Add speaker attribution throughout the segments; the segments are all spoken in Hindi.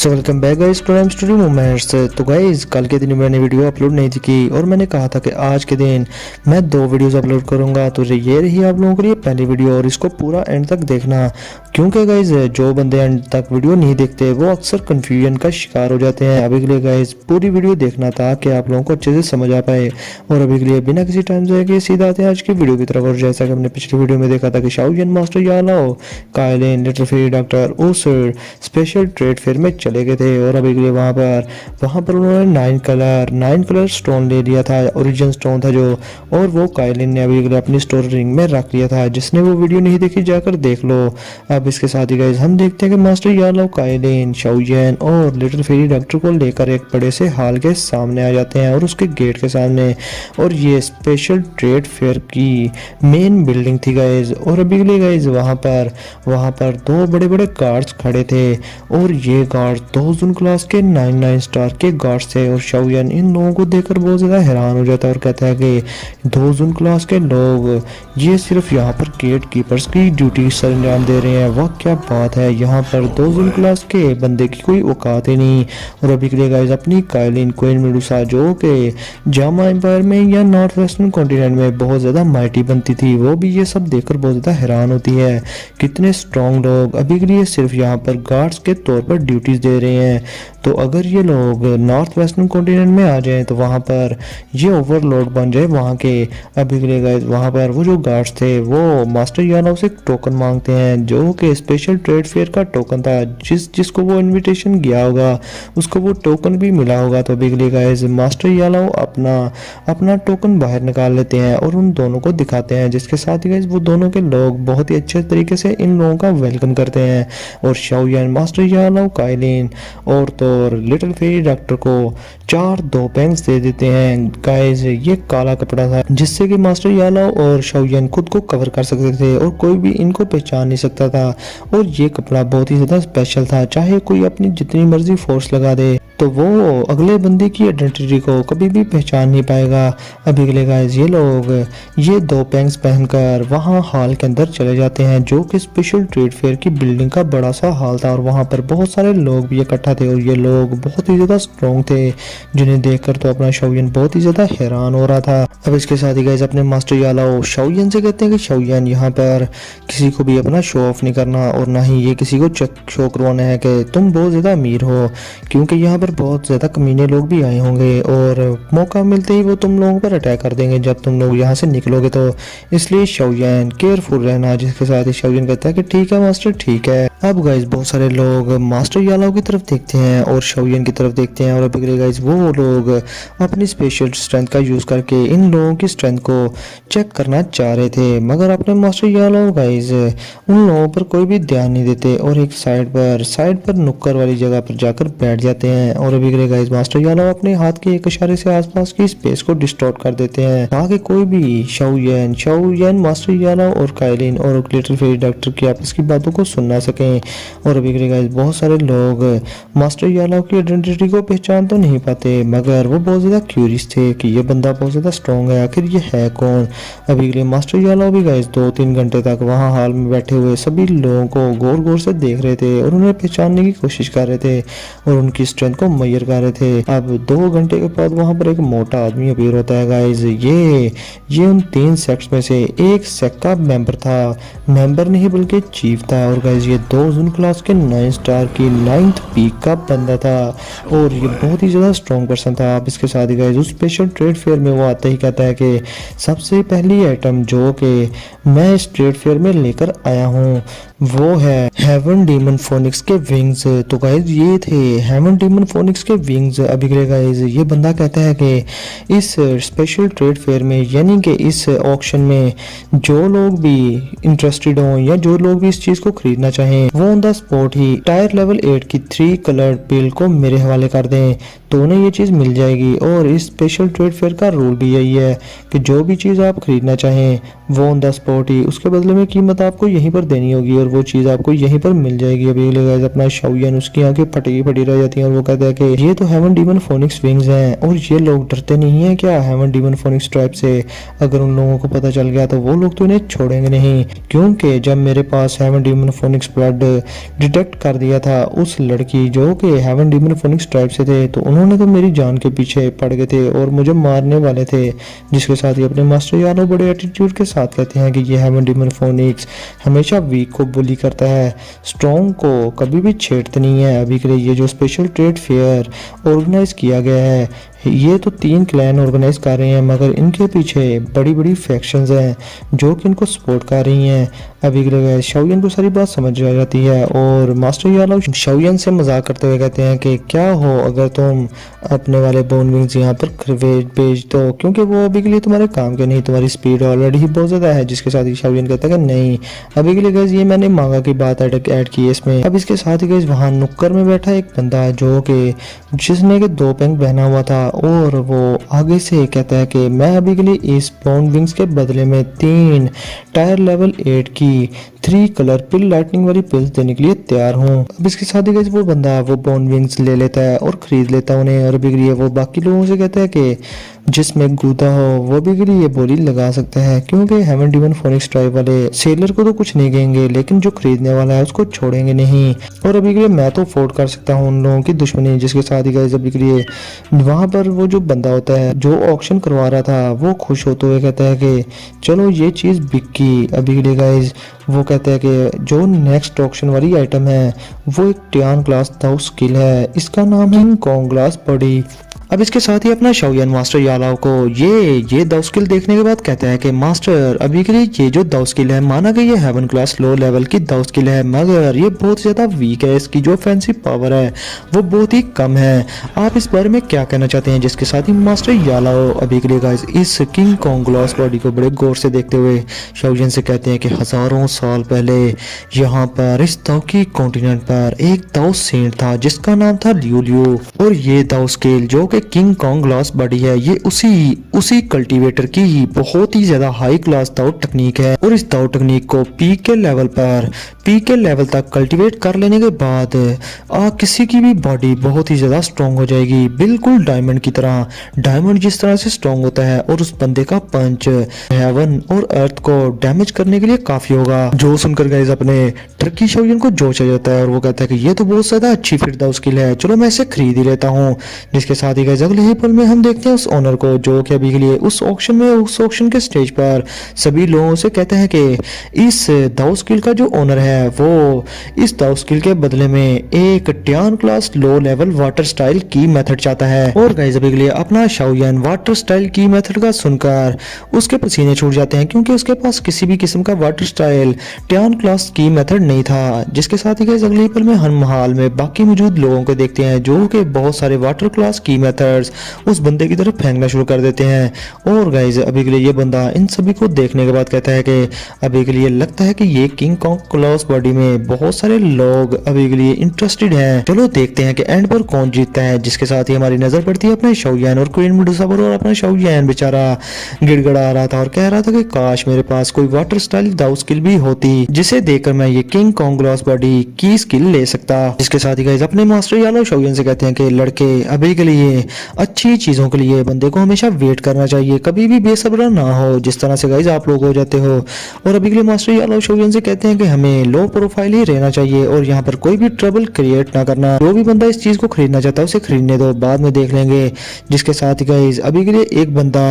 Speaker 1: So welcome back guys to time story moments. तो गाइस कल के दिन मैंने वीडियो अपलोड नहीं थी की और मैंने कहा था कि आज के दिन मैं 2 वीडियोस अपलोड करूंगा। तो ये रही आप लोगों के लिए पहली वीडियो और इसको पूरा एंड तक देखना, क्योंकि गाइस जो बंदे एंड तक वीडियो नहीं देखते वो अक्सर कन्फ्यूजन का शिकार हो जाते हैं। अभी के लिए गाइस पूरी वीडियो देखना ताकि आप लोगों को अच्छे से समझ आ पाए। और अभी के लिए बिना किसी टाइम जाए के सीधा आते हैं आज की वीडियो की तरफ। और जैसा कि हमने पिछली वीडियो में देखा था कि Shaolin master यालाओ, Kaelin, little fairy doctor ओसर special trade fair में चले गए थे। और अभी के लिए वहाँ पर उन्होंने 9 कलर स्टोन ले लिया था, ओरिजिन स्टोन था जो, और वो काइलिन ने अभी के लिए अपनी स्टोर रिंग में रख लिया था। जिसने वो वीडियो नहीं देखी जाकर देख लो। अब इसके साथ ही गाइस हम देखते हैं कि मास्टर यालाओ, काइलिन, शाओलिन और लिटिल फेरी डॉक्टर को लेकर एक बड़े से हाल के सामने आ जाते हैं और उसके गेट के सामने। और ये स्पेशल ट्रेड फेयर की मेन बिल्डिंग थी गाइस। और अभी के लिए गाइस वहाँ पर 2 बड़े बड़े गार्ड्स खड़े थे और ये गार्ड 2 जून क्लास के 99 स्टार के गार्ड्स थे। और शाओलिन इन लोगों को देखकर बहुत ज़्यादा हैरान हो जाता है और कहता है कि 2 जून क्लास के लोग ये सिर्फ यहाँ पर गेट कीपर्स की ड्यूटी सर अंजाम दे रहे हैं। वह क्या बात है, यहाँ पर 2 जून क्लास के बंदे की कोई औकात ही नहीं। और अभी के लिए गाइस अपनी काइलिन, क्वीन मेडुसा जो कि जामा एम्पायर में या नॉर्थ वेस्टर्न कॉन्टिनेंट में बहुत ज़्यादा माइटी बनती थी, वो भी ये सब देखकर बहुत ज़्यादा हैरान होती है। कितने स्ट्रॉन्ग लोग अभी के लिए सिर्फ यहाँ पर गार्ड्स के तौर पर ड्यूटीज दे रहे हैं। तो अगर ये लोग नॉर्थ वेस्टर्न कॉन्टिनेंट में आ जाएं तो वहाँ पर ये ओवरलोड बन जाए वहाँ के। अभी के लिए गाइस वहाँ पर वो जो गार्ड्स थे वो मास्टर यालाओ से टोकन मांगते हैं, जो कि स्पेशल ट्रेड फेयर का टोकन था। जिसको वो इनविटेशन गया होगा उसको वो टोकन भी मिला होगा। तो अभी के लिए गाइस मास्टर यालाओ अपना टोकन बाहर निकाल लेते हैं और उन दोनों को दिखाते हैं, जिसके साथ ही गाइस वो दोनों के लोग बहुत ही अच्छे तरीके से इन लोगों का वेलकम करते हैं। और शाओलिन, मास्टर यालाओ, काइलिन और तो लिटिल फेरी डॉक्टर को 4 2 पेंस दे देते हैं। गाइस ये काला कपड़ा था जिससे कि मास्टर यालाओ और शाओलिन खुद को कवर कर सकते थे और कोई भी इनको पहचान नहीं सकता था। और ये कपड़ा बहुत ही ज्यादा स्पेशल था, चाहे कोई अपनी जितनी मर्जी फोर्स लगा दे तो वो अगले बंदे की आइडेंटिटी को कभी भी पहचान नहीं पाएगा। अभी के लिए गाइस ये लोग ये 2 पेंस पहनकर वहाँ हॉल के अंदर चले जाते हैं, जो कि स्पेशल ट्रेड फेयर की बिल्डिंग का बड़ा सा हॉल था। और वहाँ पर बहुत सारे लोग भी इकट्ठा थे और ये लोग बहुत ही ज़्यादा स्ट्रॉन्ग थे, जिन्हें देखकर तो अपना शाओलिन बहुत ही ज़्यादा हैरान हो रहा था। अब इसके साथ ही गाइस अपने मास्टर यालाओ शाओलिन से कहते हैं कि शाओलिन यहाँ पर किसी को भी अपना शो ऑफ नहीं करना और ना ही ये किसी को शो करवाना है कि तुम बहुत ज़्यादा अमीर हो, क्योंकि यहाँ बहुत ज्यादा कमीने लोग भी आए होंगे और मौका मिलते ही वो तुम लोगों पर अटैक कर देंगे जब तुम लोग यहाँ से निकलोगे। तो इसलिए शाओलिन केयरफुल रहना। जिसके साथ ही शाओलिन कहता है कि ठीक है मास्टर, ठीक है। अब गाइस बहुत सारे लोग मास्टर यालाओ की तरफ देखते हैं और शाओलिन की तरफ देखते हैं। और अभी गाइस वो लोग अपनी स्पेशल स्ट्रेंथ का यूज करके इन लोगों की स्ट्रेंथ को चेक करना चाह रहे थे, मगर अपने मास्टर यालाओ गाइस उन लोगों पर कोई भी ध्यान नहीं देते और एक साइड पर नुक्कर वाली जगह पर जाकर बैठ जाते हैं। और अभी के लिए गाइस मास्टर यालाओ अपने हाथ के एक इशारे से आसपास की स्पेस को डिस्टॉर्ट कर देते हैं ताकि कोई भी शाओलिन, मास्टर यालाओ और काइलिन और लिटिल फेरी डॉक्टर की आपस की बातों को सुन ना सकें। और अभी के लिए गाइस बहुत सारे लोग मास्टर यालाओ की आइडेंटिटी को पहचान तो नहीं पाते, मगर वो बहुत ज्यादा क्यूरियस थे कि ये बंदा बहुत ज्यादा स्ट्रॉन्ग है, आखिर ये है कौन। अभी के लिए मास्टर यालाओ भी गाइस 2-3 घंटे तक वहाँ हाल में बैठे हुए सभी लोगों को गौर गौर से देख रहे थे और उन्हें पहचानने की कोशिश कर रहे थे और उनकी स्ट्रेंथ को मैयर कर रहे थे। अब 2 घंटे के बाद वहां पर एक मोटा आदमी अपीयर होता है गाइस। ये उन 3 सेक्ट्स में से एक सेक्ट का मेंबर नहीं बल्कि चीफ था। और गाइस ये 2 जून क्लास के 9 स्टार की 9th पीक का बंदा था और ये बहुत ही ज्यादा स्ट्रॉन्ग पर्सन था। अब इसके साथ ही गाइस उस स्पेशल ट्रेड फेयर में वो आता ही कहता है कि सबसे पहली आइटम जो कि मैं इस ट्रेड फेयर में लेकर आया हूँ वो है हेवन डीमन फोनिक्स के विंग्स। तो गाइस ये थे हेवन डीमन फोनिक्स के विंग्स। अभी के गाइस ये बंदा कहता है कि इस स्पेशल ट्रेड फेयर में यानी कि इस ऑक्शन में जो लोग भी इंटरेस्टेड हों या जो लोग भी इस चीज को खरीदना चाहें वो on the spot he tyre level 8 की 3 कलर्ड बिल को मेरे हवाले कर दें तो उन्हें ये चीज़ मिल जाएगी। और इस स्पेशल ट्रेड फेयर का रूल भी यही है कि जो भी चीज़ आप खरीदना चाहें वो ऑन द स्पॉट ही उसके बदले में कीमत आपको यहीं पर देनी होगी और वो चीज़ आपको यहीं पर मिल जाएगी। अभी गाइस अपना शाओयान उसकी आंखें फटी फटी रह जाती हैं और वो कहता है कि ये तो हेवन डीमन फोनिक्स विंग्स हैं और ये लोग डरते नहीं हैं क्या हेवन डीमन फोनिक्स ट्राइब से। अगर उन लोगों को पता चल गया तो वो लोग तो इन्हें छोड़ेंगे नहीं, क्योंकि जब मेरे पास heaven demon phoenix blood detect कर दिया था उस लड़की जो कि हेवन डीमन फोनिक्स ट्राइब से थे, तो उन्होंने तो मेरी जान के पीछे पड़ गए थे और मुझे मारने वाले थे। जिसके साथ ही अपने मास्टर यादव बड़े एटीट्यूड के साथ कहते हैं कि ये हेवन डीमन फोनिक्स हमेशा वीक को बुली करता है, स्ट्रॉन्ग को कभी भी छेड़ते नहीं है। अभी के लिए ये जो स्पेशल ट्रेड फेयर ऑर्गेनाइज किया गया है ये तो 3 क्लैन ऑर्गेनाइज कर रहे हैं, मगर इनके पीछे बड़ी बड़ी फैक्शंस हैं जो कि इनको सपोर्ट कर रही हैं। अभी के लिए शाओयान को सारी बात समझ आ जाती है और मास्टर यादव शाओयान से मजाक करते हुए कहते हैं कि क्या हो अगर तुम अपने वाले बोन विंग्स यहाँ पर भेज दो, क्योंकि वो अभी के लिए तुम्हारे काम के नहीं, तुम्हारी स्पीड ऑलरेडी ही बहुत ज़्यादा है। जिसके साथ ही शाओयान कहता है कि नहीं अभी के लिए गैस ये मैंने मांगा की बात ऐड की है इसमें। अब इसके साथ ही गैस वहाँ नुक्कर में बैठा एक बंदा जो कि जिसने के 2 पेंग पहना हुआ था और वो आगे से कहता है कि मैं अभी के लिए इस बोन विंग्स के बदले में 3 टायर लेवल 8 की 3 कलर पिल लाइटनिंग वाली पिल्स देने के लिए तैयार हूँ। अब इसके साथ ही गैस वो बंदा वो बोन विंग्स ले लेता है और खरीद लेता है उन्हें और अभी के लिए वो बाकी लोगों से कहता है कि जिसमें गुदा हो वो भी के लिए ये बोली लगा सकता है, क्योंकि हेवन डीमन फोनिक्स ट्राइब वाले सेलर को तो कुछ नहीं कहेंगे लेकिन जो खरीदने वाला है उसको छोड़ेंगे नहीं। और अभी के लिए मैं तो अफोर्ड कर सकता हूँ उन लोगों की दुश्मनी। जिसके साथ ही गैस अभी के लिए वहाँ पर वो जो बंदा होता है जो ऑक्शन करवा रहा था वो खुश होते हुए कहता है कि चलो ये चीज़ बिकी। अभी के लिए गाइज वो कहता है कि जो नेक्स्ट ऑक्शन वाली आइटम है वो एक टियान क्लास दाउ स्किल है, इसका नाम है कॉन्ग ग्लास बॉडी। अब इसके साथ ही अपना शाओयान मास्टर यालाव को ये दाउ स्किल देखने के बाद कहता है कि मास्टर अभी के लिए ये जो दाउ स्किल है माना कि ये हेवन क्लास लो लेवल की दाउ स्किल है, मगर ये बहुत ज़्यादा वीक है, इसकी जो ऑफेंसिव पावर है वो बहुत ही कम है। आप इस बारे में क्या कहना चाहते हैं। जिसके साथ ही मास्टर यालाव अभी के लिए गाइस इस किंग कॉन्ग ग्लास बॉडी को बड़े गौर से देखते हुए शाओयान से कहते हैं कि हज़ारों साल पहले यहाँ पर इस दाउ की कॉन्टिनेंट पर एक दाउ सेंट था जिसका नाम था लियो लियो, और ये दाउ स्किल जो किंग कॉन्ग ग्लास बॉडी है ये उसी कल्टीवेटर की ही बहुत ही ज्यादा हाई क्लास दाउ टेक्निक है। और इस दाउ टेक्निक को पीक के लेवल तक कल्टीवेट कर लेने के बाद किसी की भी बॉडी बहुत ही ज्यादा स्ट्रॉन्ग हो जाएगी, बिल्कुल डायमंड की तरह। डायमंड जिस तरह से स्ट्रॉन्ग होता है और उस बंदे का पंच हेवन और अर्थ को डैमेज करने के लिए काफी होगा। जो सुनकर गाइस अपने टर्की शाओयान को जोश आ जाता है और वो कहता है कि ये तो बहुत ज्यादा अच्छी फिट दाउ स्किल है, चलो मैं इसे खरीद ही लेता हूँ। जिसके साथ ही गाइस अगले ही पल में हम देखते हैं उस ओनर को जो कि अभी के लिए उस ऑक्शन के स्टेज पर सभी लोगों से कहते हैं कि इस दाउ स्किल का जो ओनर है वो इस दाउ स्किल के बदले में एक Tian class low level water style की मेथड चाहता है। और गाइस अभी के लिए अपना शाओयान वाटर स्टाइल की मेथड का सुनकर उसके पसीने छूट जाते हैं, क्योंकि उसके पास किसी भी किस्म का वाटर स्टाइल टियान क्लास की मेथड नहीं था। जिसके साथ ही गाइस अगले ही पल में हम हाल में बाकी मौजूद लोगों को देखते हैं जो कि बहुत सारे वाटर क्लास की मेथड्स उस बंदे की तरफ फेंकना शुरू कर देते हैं। और गाइस अभी के लिए ये बंदा इन सभी को देखने के बाद कहता है कि अभी के लिए लगता है कि ये किंग कॉन्ग ग्लास बॉडी में बहुत सारे लोग अभी के लिए इंटरेस्टेड हैं, चलो देखते हैं कि एंड पर कौन जीतता है। जिसके साथ ही हमारी नजर पड़ती है अपने शाओयान और क्वीन मेडुसा पर, और अपना शाओयान बेचारा गिड़गड़ा रहा था और कह रहा था कि काश मेरे पास कोई वाटर स्टाइल दाउ स्किल भी होती जिसे देखकर मैं ये किंग कॉन्ग ग्लास बॉडी की स्किल ले सकता। जिसके साथ ही गाइस अपने मास्टर यालो शाओयान से कहते हैं कि लड़के अभी के लिए अच्छी चीजों के लिए बंदे को हमेशा वेट करना चाहिए, कभी भी बेसब्र ना हो जिस तरह से गाइस आप लोग हो जाते हो। और अभी के लिए मास्टर यालो शाओयान से कहते हैं कि हमें लो प्रोफाइल ही रहना चाहिए और यहाँ पर कोई भी ट्रबल क्रिएट ना करना। जो भी बंदा इस चीज को खरीदना चाहता है उसे खरीदने दो, बाद में देख लेंगे। जिसके साथ ही गाइस अभी के लिए एक बंदा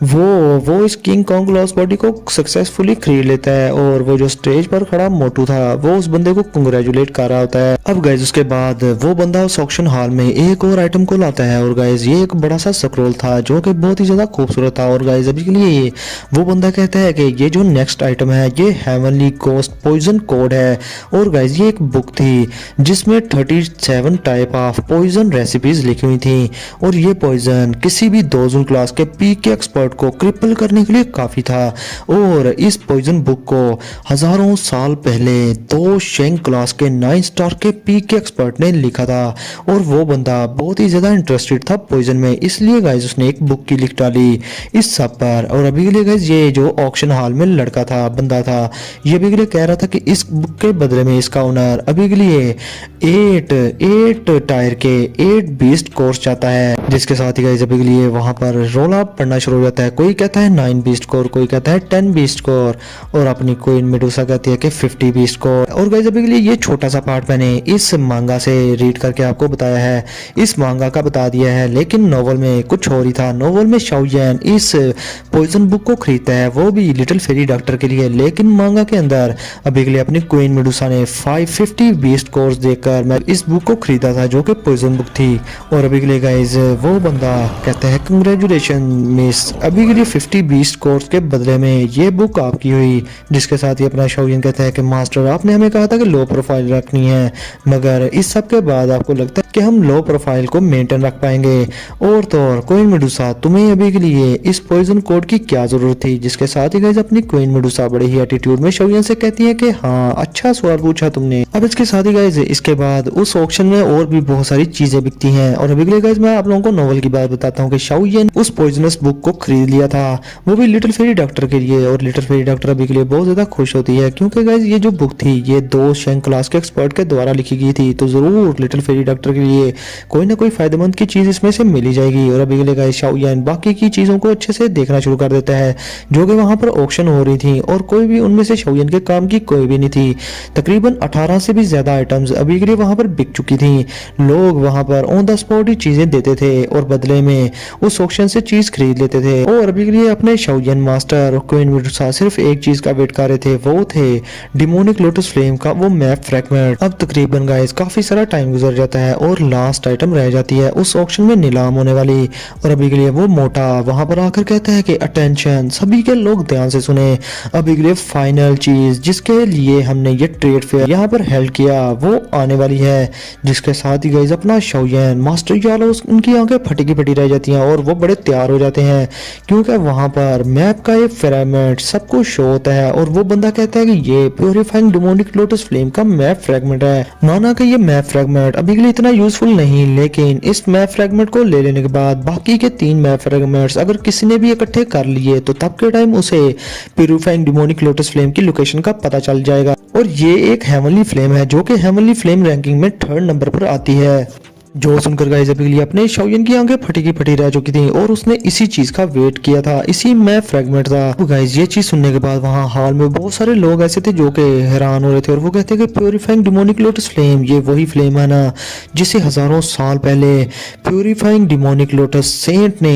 Speaker 1: वो इस किंग कॉन्ग ग्लास बॉडी को सक्सेसफुली खरीद लेता है और वो जो स्टेज पर खड़ा मोटू था वो उस बंदे को कंग्रेचुलेट कर रहा होता है। अब गाइस उसके बाद वो बंदा उस ऑक्शन हॉल में एक और आइटम को लाता है और गाइज ये एक बड़ा सा स्क्रॉल था जो कि बहुत ही ज्यादा खूबसूरत था। और गाइज अभी के लिए वो बंदा कहता है कि ये जो नेक्स्ट आइटम है ये हेवनली कोस्ट पॉइजन कोड है। और गाइज ये एक बुक थी जिसमें 37 टाइप ऑफ पॉइजन रेसिपीज लिखी हुई थी और ये पॉइजन किसी भी दोजन क्लास के पीक के एक्सपर्ट को क्रिपल करने के लिए काफी था। और इस पॉइजन बुक को हजारों साल पहले दो शेंग क्लास के 9 स्टार के पीक के एक्सपर्ट ने लिखा था और वो बंदा बहुत ही ज्यादा इंटरेस्टेड था पॉइजन में, इसलिए गाइज उसने एक बुक की लिख डाली इस सब पर। और अभी के लिए गाइज ये जो ऑक्शन हॉल में लड़का था बंदा था ये अभी के लिए कह रहा था कि इस बुक के बदले में इसका ओनर अभी के लिए 8 टायर के 8 बीस्ट कोर्स चाहता है, जिसके साथ ही गाइज अभी के लिए वहां पर रोला पड़ना शुरू हो जाता है। कोई कहता है 9 बीस्ट कोर, कोई कहता है 10 बीस्ट कोर और अपनी क्वीन मेडुसा कहती है कि 50 बीस्ट कोर। और गाइज अभी के लिए ये छोटा सा पार्ट मैंने इस मांगा से रीड करके आपको बताया है, इस मांगा का बता दिया है, लेकिन नोवेल में कुछ और ही था। नोवेल में शाओयन इस पॉइजन बुक को खरीदता है वो भी लिटिल फेरी डॉक्टर के लिए, लेकिन मांगा के अंदर अभी के लिए अपनी क्वीन मेडुसा ने 550 बीस्ट कोर्स देकर मैं इस बुक को खरीदा था जो कि पॉइजन बुक थी। और अभी के लिए गाइज वो बंदा कहता है कंग्रेचुलेशन मिस, अभी के लिए 50 बीस्ट कोर्स के बदले में ये बुक आपकी हुई। जिसके साथ ही अपना शाओयन कहता है कि मास्टर आपने हमें कहा था कि लो प्रोफाइल रखनी है, मगर इस सब के बाद आपको लगता है कि हम लो प्रोफाइल को मेंटेन रख पाएंगे। और तो और क्वीन मेडुसा तुम्हें अभी के लिए इस पॉइजन कोड की क्या जरूरत थी। जिसके साथ ही गाइस अपनी क्वीन मेडुसा बड़े ही एटीट्यूड में शाओयन से कहती है कि हाँ अच्छा सवाल पूछा तुमने। अब इसके साथ ही गाइस इसके बाद उस ऑक्शन में और भी बहुत सारी चीजें बिकती हैं। और अभी के लिए गाइस मैं आप लोगों को नोवेल की बात बताता हूँ कि शाओयन उस पॉइजनस बुक को खरीद लिया था वो भी लिटिल फेरी डॉक्टर के लिए। और लिटिल फेरी डॉक्टर अभी के लिए बहुत ज्यादा खुश होती है क्योंकि गाइस ये जो बुक थी ये 2 शेंग क्लास के एक्सपर्ट के द्वारा लिखी गई थी, तो जरूर लिटिल फेरी डॉक्टर के लिए कोई ना कोई फायदेमंद की चीज इसमें से मिली जाएगी। और अभी के लिए गाइस शाओयन बाकी की चीजों को अच्छे से देखना शुरू कर देता है जो कि वहां पर ऑक्शन हो रही थी और कोई भी उनमें से शाओयन के काम की कोई भी नहीं थी। तकरीबन 18 से भी ज्यादा आइटम्स अभी के लिए वहां पर बिक चुकी थी। लोग वहां पर ऑन द स्पॉट ही चीजें देते थे और बदले में उस ऑक्शन से चीज खरीद लेते थे। और अभी के लिए अपने शाओयन मास्टर और क्वीन मेडुसा सिर्फ एक चीज का वेट कर रहे थे, वो थे डिमोनिक लोटस फ्लेम का वो मैप फ्रैगमेंट। अब तकरीबन गाइस काफी सारा टाइम गुजर जाता है और लास्ट आइटम रह जाती है उस ऑक्शन में नीलाम होने वाली। और अभी के लिए वो मोटा वहां पर आकर कहता है कि अटेंशन सभी के लोग ध्यान से सुने, अभी के लिए फाइनल चीज जिसके लिए हमने ये ट्रेड फेयर यहाँ पर हेल्ड किया वो आने वाली है। जिसके साथ ही गाइस अपना शाओयन मास्टर यालो उनकी आंखें फटी की फटी रह जाती हैं और वो बड़े तैयार हो जाते हैं क्योंकि वहां पर मैप का एक फ्रेगमेंट सबको शो होता है। और वो बंदा कहता है कि ये प्योरीफाइंग डिमोनिक लोटस फ्लेम का मैप फ्रेगमेंट है। माना कि ये मैप फ्रेगमेंट अभी के लिए इतना यूजफुल नहीं, लेकिन इस मैप फ्रेगमेंट को ले लेने के बाद बाकी के 3 मैप फ्रेगमेंट्स अगर किसी ने भी इकट्ठे कर लिए तो तब के टाइम उसे प्यूरिफाइंग डिमोनिक लोटस फ्लेम की लोकेशन का पता चल जाएगा। और ये एक हेवनली फ्लेम है जो कि हेवनली फ्लेम रैंकिंग में 3rd नंबर पर आती है। जो सुनकर गाइस अभी के लिए अपने शाओयन की आंखें फटी की फटी रह चुकी थी और उसने इसी चीज का वेट किया था, इसी मैप फ्रेगमेंट था। तो गाइस ये चीज सुनने के बाद वहां हॉल में बहुत सारे लोग ऐसे थे जो कि हैरान हो रहे थे और वो कहते हैं कि प्योरीफाइंग डिमोनिक लोटस फ्लेम ये वही फ्लेम है ना जिसे हजारों साल पहले प्योरीफाइंग डिमोनिक लोटस सेंट ने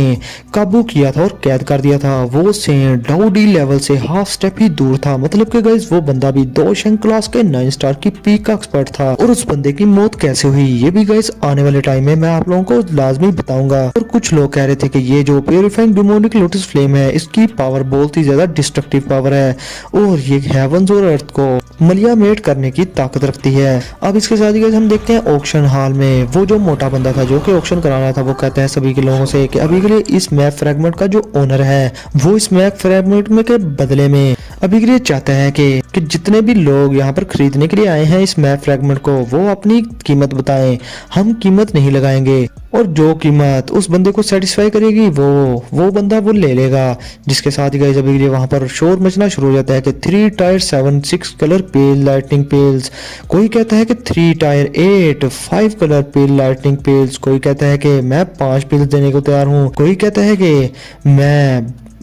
Speaker 1: काबू किया था और कैद कर दिया था। वो सेंट डाउडी लेवल से हाफ स्टेप ही दूर था, मतलब कि गाइस वो बंदा भी 2 शेंग क्लास के 9 स्टार की पीक का एक्सपर्ट था। और उस बंदे की मौत कैसे हुई ये भी गाइस आने वाले टाइम में मैं आप लोगों को लाजमी बताऊंगा। और कुछ लोग कह रहे थे कि ये जो प्योरीफाइंग डिमोनिक लोटस फ्लेम है इसकी पावर बहुत ही ज्यादा डिस्ट्रक्टिव पावर है और ये हेवंस और अर्थ को मलियामेट करने की ताकत रखती है। अब इसके साथ ही हम देखते हैं ऑक्शन हॉल में वो जो मोटा बंदा था जो कि ऑक्शन करा रहा था वो कहता है सभी के लोगों से कि अभी के लिए इस मैप फ्रेगमेंट का जो ओनर है वो इस मैप फ्रेगमेंट में के बदले में अभी के लिए चाहता है कि जितने भी लोग यहाँ पर खरीदने के लिए आए हैं इस मैप फ्रेगमेंट को वो अपनी कीमत बताएं, हम कीमत नहीं लगाएंगे और जो कीमत उस बंदे को सेटिस्फाई करेगी वो बंदा वो ले लेगा। जिसके साथ ही गाइस अभी के लिए वहां पर शोर मचना शुरू हो जाता है कि 3 टायर 7 6 कलर पेल लाइटनिंग पेल्स, कोई कहता है कि 3 टायर 8 5 कलर पेल लाइटनिंग पेल्स, कोई कहता है कि मैं 5 पेल्स देने को तैयार हूँ, कोई कहता है कि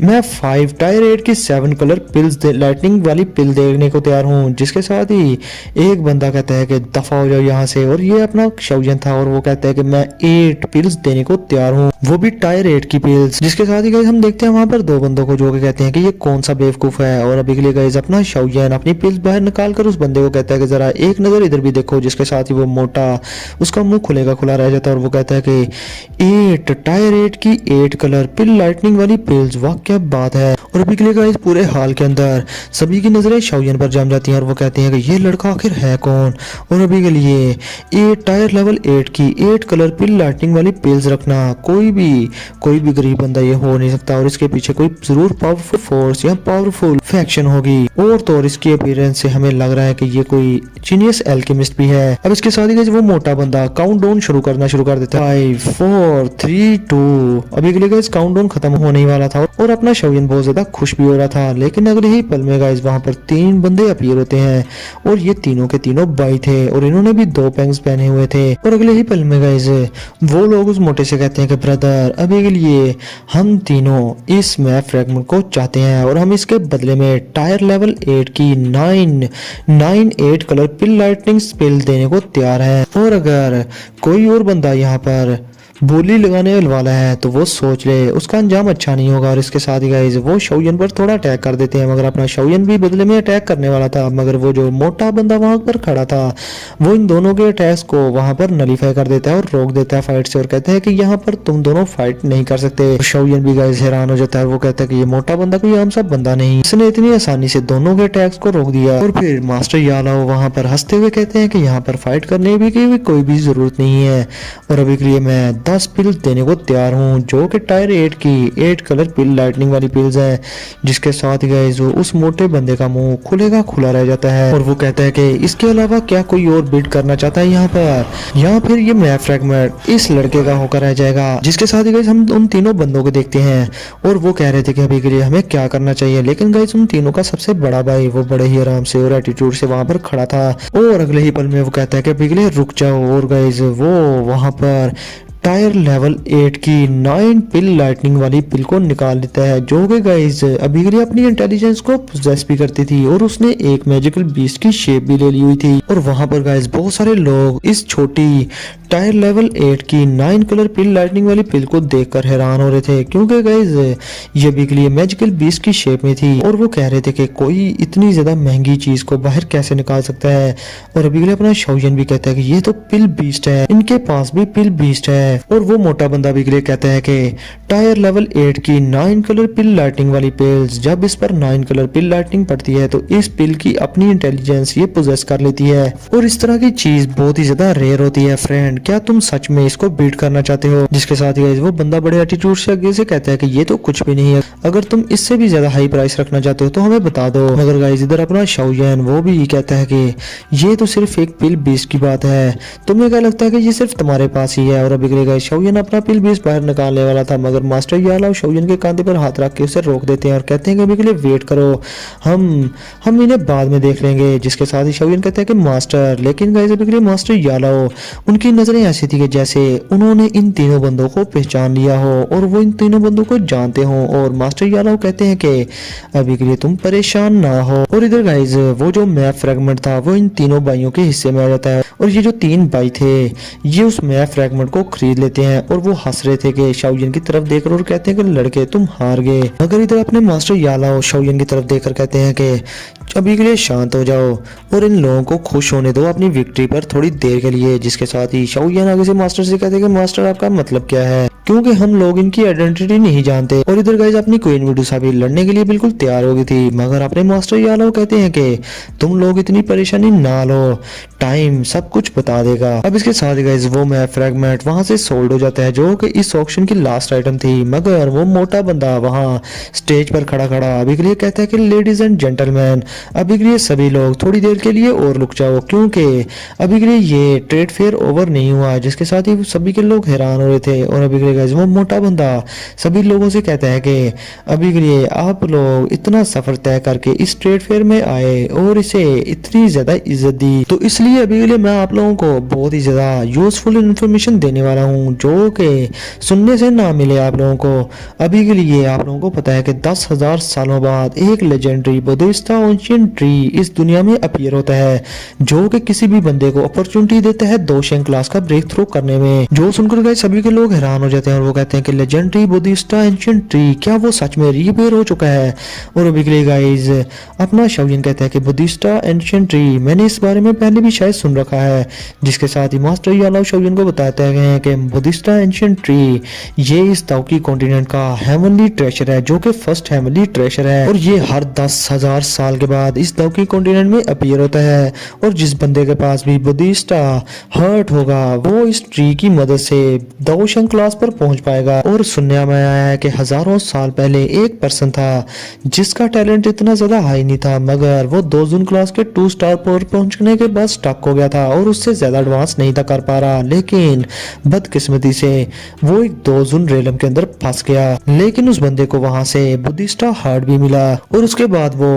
Speaker 1: मैं 5 टायर 8 की 7 कलर पिल्स लाइटनिंग वाली पिल देखने को तैयार हूँ। जिसके साथ ही एक बंदा कहता है कि दफा हो जाओ यहाँ से, और ये अपना शौजन था और वो कहता है कि मैं 8 पिल्स देने को तैयार हूँ, वो भी टायर 8 की पिल्स। जिसके साथ ही गाइस हम देखते हैं वहां पर दो बंदों को जो कि कहते हैं कि ये कौन सा बेवकूफ है, और अभी के लिए गाइस अपना शौजन अपनी पिल्स बाहर निकाल कर उस बंदे को कहता है कि जरा एक नजर इधर भी देखो। जिसके साथ ही वो मोटा उसका मुंह खुलेगा खुला रह जाता है और वो कहता है कि 8 टायर 8 की 8 कलर पिल लाइटनिंग वाली पिल्स, वाह क्या बात है। और अभी के लिए गाइस पूरे हाल के अंदर सभी की नजरें शौजन पर जम जाती हैं और वो कहते हैं कि ये लड़का आखिर है कौन। और अभी के लिए 8 टायर लेवल 8 की 8 कलर पिल लाइटनिंग वाली पिल्स रखना कोई भी गरीब बंदा ये हो नहीं सकता, और इसके पीछे कोई जरूर पावरफुल फोर्स या पावरफुल फैक्शन होगी। और तो और इसकी अपीयरेंस से हमें लग रहा है कि ये कोई जीनियस एल्केमिस्ट भी है। अब इसके साथ ही गाइस वो मोटा बंदा काउंटडाउन शुरू कर देता है 5 4 3 2। अभी के लिए गाइस काउंटडाउन खत्म होने ही वाला था और अपना शौजन बहुत ज्यादा खुश भी हो रहा था, लेकिन अगले ही पल में गाइस वहां पर 3 बंदे अपीयर होते हैं और ये तीनों के तीनों भाई थे और इन्होंने भी 2 पेंग्स पहने हुए थे। और अगले ही पल में गाइस वो लोग उस मोटे से कहते हैं कि ब्रदर अभी के लिए हम तीनों इस मैप फ्रेगमेंट को चाहते हैं और हम इसके बदले में टायर लेवल 8 की 8 कलर पिल लाइटनिंग स्पिल देने को तैयार है। और अगर कोई और बंदा यहाँ पर बोली लगाने वाला है तो वो सोच ले उसका अंजाम अच्छा नहीं होगा। और इसके साथ ही गाइस वो शौजन पर थोड़ा अटैक कर देते हैं, मगर अपना शौजन भी बदले में अटैक करने वाला था, मगर वो जो मोटा बंदा वहां पर खड़ा था वो इन दोनों के अटैक्स को वहां पर नलीफाई कर देता है और रोक देता है फाइट से और कहता है कि यहाँ पर तुम दोनों फाइट नहीं कर सकते। शौजन भी गाइस हैरान हो जाता है और वो कहता है कि ये मोटा बंदा कोई आम सा बंदा नहीं, इसने इतनी आसानी से दोनों के अटैक्स को रोक दिया। और फिर मास्टर यालाओ वहां पर हंसते हुए कहते हैं कि यहाँ पर फाइट करने की भी कोई भी जरूरत नहीं है और अभी के लिए मैं 10 पिल्स देने को तैयार हूँ जो कि टायर 8 की 8 कलर पिल लाइटनिंग वाली पिल्स है। जिसके साथ गाइस उस मोटे बंदे का मुंह खुलेगा खुला रह जाता है और वो कहता है कि इसके अलावा क्या कोई और बिड करना चाहता है यहाँ पर, या फिर ये मैप फ्रेगमेंट इस लड़के का होकर रह जाएगा। जिसके साथ गाइस हम उन तीनों बंदों को देखते हैं और वो कह रहे थे कि अभी के लिए हमें क्या करना चाहिए, लेकिन गाइस उन तीनों का सबसे बड़ा भाई वो बड़े ही आराम से और एटीट्यूड से वहां पर खड़ा था और अगले ही पल में वो कहता है कि अभी के लिए रुक जाओ। और गाइस वो वहां पर टायर लेवल 8 की 9 पिल लाइटनिंग वाली पिल को निकाल देता है जो कि गाइस अभी के लिए अपनी इंटेलिजेंस को पोजेस भी करती थी और उसने एक मैजिकल बीस्ट की शेप भी ले ली हुई थी। और वहां पर गाइस बहुत सारे लोग इस छोटी टायर लेवल 8 की 9 कलर पिल लाइटनिंग वाली पिल को देखकर हैरान हो रहे थे, क्योंकि गाइस ये अभी के लिए मैजिकल बीस्ट की शेप में थी और वो कह रहे थे कि कोई इतनी ज्यादा महंगी चीज को बाहर कैसे निकाल सकता है। और अभी के लिए अपना शौजन भी कहता है कि ये तो पिल बीस्ट है, इनके पास भी पिल बीस्ट है। और वो मोटा बंदा भी के लिए कहता है कि टायर लेवल 8 की 9 कलर पिल लाइटनिंग वाली पिल्स, जब इस पर 9 कलर पिल लाइटनिंग पड़ती है तो इस पिल की अपनी इंटेलिजेंस ये पोजेस कर लेती है और इस तरह की चीज बहुत ही ज्यादा रेयर होती है। फ्रेंड क्या तुम सच में इसको बीट करना चाहते हो? जिसके साथ ही वो बंदा बड़े एटीट्यूड से आगे से कहता है कि ये तो कुछ भी नहीं है, अगर तुम इससे भी ज्यादा हाई प्राइस रखना चाहते हो तो हमें बता दो। मगर गाइस इधर अपना शौजन वो भी कहता है कि ये तो सिर्फ एक पिल बीस की बात है, तुम्हें क्या लगता है कि ये सिर्फ तुम्हारे पास ही है। और अभी के लिए शौजन अपना पिल बीस बाहर निकालने वाला था, मगर मास्टर यालाओ शौजन के कांधे पर हाथ रख के उसे रोक देते हैं और कहते हैं कि अभी के लिए वेट करो, हम इन्हें बाद में देख लेंगे। जिसके साथ ही शौजन कहते हैं कि मास्टर, लेकिन गाइस अभी के लिए मास्टर यालाओ उनकी नजरें ऐसी थी कि जैसे उन्होंने इन तीनों बंदों को पहचान लिया हो और वो इन तीनों बंदों को जानते हो। और मास्टर यालाओ कहते हैं कि अभी के लिए तुम परेशान ना हो। और इधर गाइस वो जो मैप फ्रेगमेंट था वो इन तीनों भाइयों के हिस्से में आ जाता है और ये जो 3 भाई थे ये उस मैप फ्रेगमेंट को खरीद लेते हैं और वो हंस रहे थे कि शौजन की तरफ देखकर और कहते हैं कि लड़के तुम हार गए। मगर इधर अपने मास्टर यालाओ शौजन की तरफ देखकर कहते हैं कि अभी के लिए शांत हो जाओ और इन लोगों को खुश होने दो अपनी विक्ट्री पर थोड़ी देर के लिए। जिसके साथ ही शौजन आगे से मास्टर से कहते हैं कि मास्टर आपका मतलब क्या है, क्योंकि हम लोग इनकी आइडेंटिटी नहीं जानते। और इधर गाइस अपनी क्वीन मेडुसा भी लड़ने के लिए बिल्कुल तैयार हो गई थी, मगर अपने मास्टर यालाओ कहते हैं कि तुम लोग इतनी परेशानी ना लो, टाइम सब कुछ बता देगा। अब इसके साथ ही गाइस वो मैप फ्रेगमेंट वहां से सोल्ड हो जाता है जो कि इस ऑक्शन की लास्ट आइटम थी। मगर वो मोटा बंदा वहां स्टेज पर खड़ा खड़ा अभी के लिए कहता है कि लेडीज एंड जेंटलमैन अभी के लिए सभी लोग थोड़ी देर के लिए और रुक जाओ, क्योंकि अभी के लिए ये ट्रेड फेयर ओवर नहीं हुआ। जिसके साथ ही सभी के लोग हैरान हो रहे थे। और अभी के लिए गाइस वो मोटा बंदा सभी लोगों से कहता है कि अभी के लिए आप लोग इतना सफर तय करके इस ट्रेड फेयर में आए और इसे इतनी ज्यादा इज्जत दी, तो इसलिए अभी के लिए मैं आप लोगों को बहुत ही ज्यादा यूजफुल इंफॉर्मेशन देने वाला हूँ जो कि सुनने से ना मिले आप लोगों को। अभी के लिए आप लोगों को पता है कि 10,000 सालों बाद एक लेजेंडरी बुद्धिस्ट एंशिएंट ट्री इस दुनिया में अपीयर होता है, जो कि किसी भी बंदे को अपॉर्चुनिटी देता है दोशेंग क्लास का ब्रेक थ्रू करने में। जो सुनकर गए सभी के लोग हैरान हो जाते हैं और वो कहते हैं कि लेजेंडरी बुद्धिस्ट एंशिएंट ट्री क्या वो सच में रीअपीयर हो चुका है। और अभी के लिए गाइस अपना शाओलिन कहता है कि बुद्धिस्ट एंशिएंट ट्री मैंने इस बारे में पहले भी शायद सुन रखा है। जिसके साथ ही मास्टर यालाओ शाओलिन को बताते हैं कि बुद्धिस्ट एंशिएंट ट्री ये इस दाओकी कॉन्टिनेंट का हेवनली ट्रेजर है, जो कि फर्स्ट हेवनली ट्रेजर है और ये हर 10,000 साल के बाद इस दाओकी कॉन्टिनेंट में अपीयर होता है। और जिस बंदे के पास भी बुद्धिस्ट हर्ट होगा वो इस ट्री की मदद से दाओशेंग क्लास पर पहुंच पाएगा। और सुनने में आया है कि हजारों साल पहले एक पर्सन था जिसका टैलेंट इतना ज्यादा हाई नहीं था, मगर वो दोजुन क्लास के 2 स्टार पर पहुंचने के बाद स्टक हो गया था और उससे ज्यादा एडवांस नहीं था कर पा रहा। लेकिन बदकिस्मती से वो एक दोजुन रेलम के अंदर फंस गया। लेकिन उस बंदे को वहां से बुद्धिस्टा हार्ट भी मिला और उसके बाद वो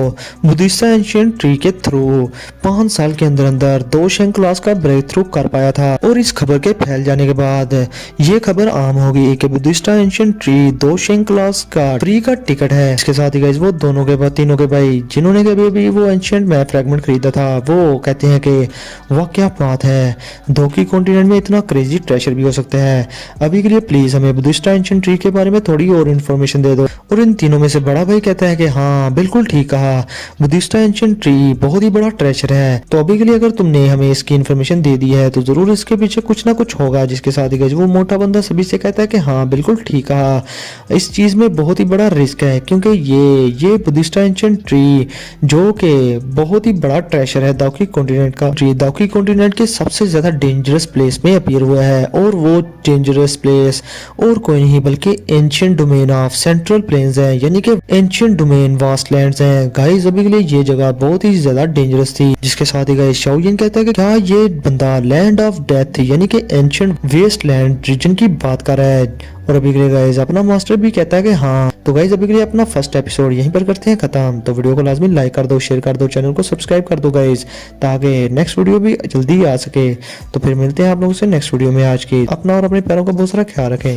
Speaker 1: बुद्धिस्टा एंशिएंट ट्री के थ्रू 5 साल के अंदर अंदर दोशेंग क्लास का ब्रेक थ्रू कर पाया था। और इस खबर के फैल जाने के बाद ये खबर आम हो गई कि बुद्धिस्टा एंशिएंट ट्री दोशेंग क्लास का फ्री का टिकट है। इसके साथ ही गाइस वो दोनों के बाद तीनों के भाई जिन्होंने कभी भी वो एंशिएंट मैप फ्रैगमेंट खरीदा था वो कहते हैं कि वह क्या बात है, दाओकी कॉन्टिनेंट में इतना क्रेजी ट्रेजर भी हो सकता है। अभी के लिए प्लीज हमें बुद्धिस्टा एंशिएंट ट्री के बारे में थोड़ी और इन्फॉर्मेशन दे दो। और इन तीनों में से बड़ा भाई कहता है कि हाँ बिल्कुल ठीक कहा, बुद्धिस्टा एंशिएंट ट्री बहुत ही बड़ा ट्रेजर है। तो अभी के लिए अगर तुमने हमें इसकी इन्फॉर्मेशन दे दी है तो जरूर इसके पीछे कुछ ना कुछ होगा। जिसके साथ ही गाइस वो मोटा बंदा सभी से कहता है कि हाँ बिल्कुल ठीक कहा, इस चीज में बहुत ही बड़ा रिस्क है, क्योंकि ये बुद्धिस्टा एंशिएंट ट्री जो कि बहुत ही बड़ा ट्रेजर है दाओकी कॉन्टिनेंट का, ट्री दाओकी कॉन्टिनेंट के सबसे ज्यादा डेंजरस प्लेस में अपीयर हुआ है। और वो डेंजरस प्लेस और कोई नहीं बल्कि ancient domain of central plains है, यानी कि एंशिएंट डोमेन वास्टलैंड्स हैं। गाइस अभी के लिए ये जगह बहुत ही ज्यादा डेंजरस थी। जिसके साथ ही गाइस शाओलिन कहता है कि क्या ये बंदा लैंड ऑफ डेथ यानी कि एंशिएंट वेस्टलैंड रीजन की बात कर रहा है। और अभी के लिए गाइस अपना मास्टर भी कहता है कि हाँ। तो गाइस अभी के लिए अपना फर्स्ट एपिसोड यहीं पर करते हैं खत्म। तो वीडियो को लाजमी लाइक कर दो, शेयर कर दो, चैनल को सब्सक्राइब कर दो गाइस, ताकि नेक्स्ट वीडियो भी जल्दी आ सके। तो फिर मिलते हैं आप लोगों से नेक्स्ट वीडियो में। आज की अपना और अपने पैरों का बहुत सारा ख्याल रखें।